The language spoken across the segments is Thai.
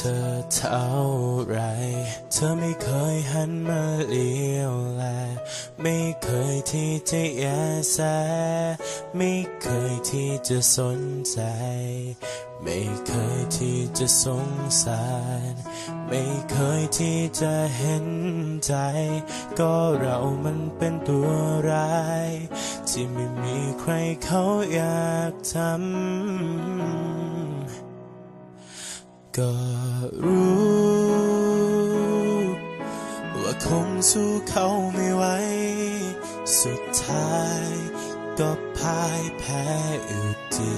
ธอเท่าไรเธอไม่เคยหันมาเลี้ยวแลไม่เคยที่จะแยแสไม่เคยที่จะสนใจไม่เคยที่จะสงสารไม่เคยที่จะเห็นใจก็เรามันเป็นตัวร้ายที่ไม่มีใครเขาอยากทำก็รู้ว่าคงสู้เขาไม่ไหวสุดท้ายก็พ่ายแพ้อยู่ดี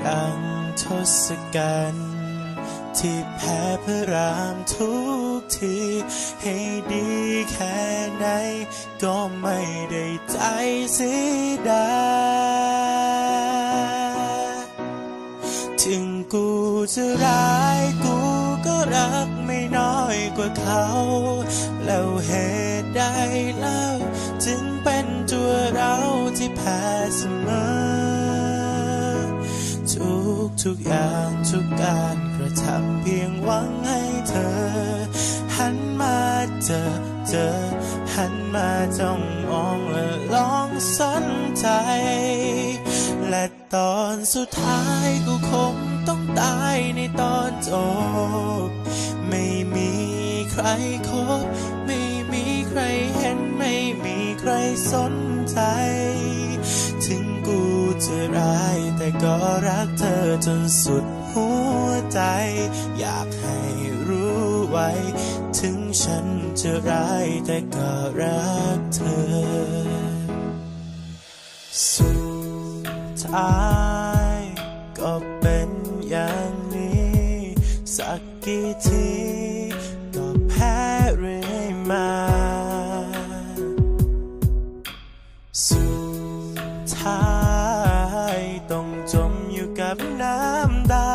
ดังทศกัณฐ์ที่แพ้พระรามทุกทีให้ดีแค่ไหนก็ไม่ได้ใจเสียดายถึงกูจะร้ายกูก็รักไม่น้อยกว่าเขาแล้วเหตุใดเล่าจึงเป็นตัวเราที่แพ้เสมอทุกอย่างทุกการกระทำเพียงหวังให้เธอหันมาเจอหันมาจ้องมองและลองสนใจและตอนสุดท้ายกูคงต้องตายในตอนจบไม่มีใครคบไม่มีใครเห็นไม่มีใครสนใจถึงกูจะร้ายแต่ก็รักเธอจนสุดหัวใจอยากให้รู้ไว้ถึงฉันจะร้ายแต่ก็รักเธอสุดท้ายก็เป็นอย่างนี้สักกี่ทีก็แพ้เรื่อยมาสุดท้ายต้องจมอยู่กับน้ำตา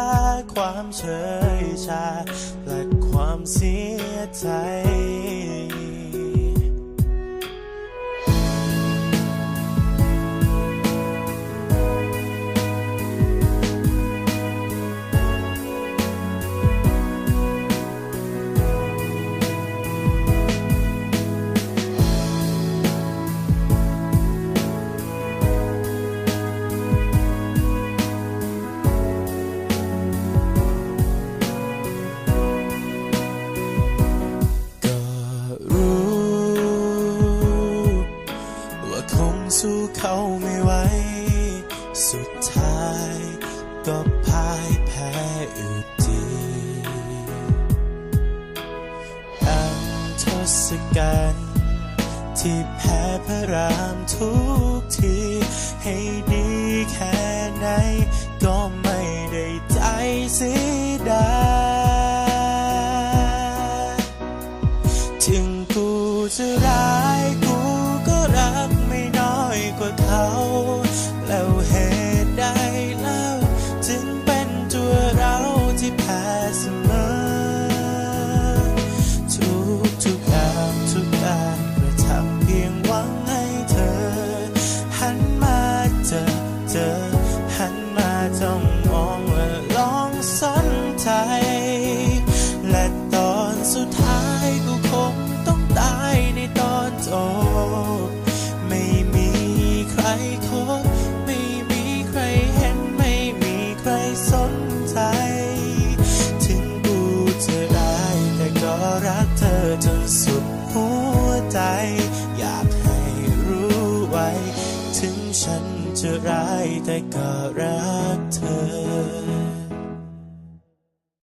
ความเฉยชาและความเสียใจสู้เขาไม่ไหวสุดท้ายก็พ่ายแพ้อยู่ดีดังทศกัณฐ์ที่แพ้พระรามทุกทีให้ดีแค่ไหนก็ไม่ได้ใจเสียดายถึงกูจะร้ายกูก็รักไม่น้อยกว่าเขาแล้วเหตุใดเล่าจึงเป็นตัวเราที่แพ้เสมอทุกอย่างทุกการกระทำเพียงหวังให้เธอหันมาเจอหันมาจ้องมองและลองสนใจและตอนสุดท้ายกูคงต้องตายในตอนจบไม่มีใครคบไม่มีใครเห็นไม่มีใครสนใจถึงกูจะร้ายแต่ก็รักเธอจนสุดหัวใจอยากให้รู้ไว้ถึงฉันจะร้ายแต่ก็รั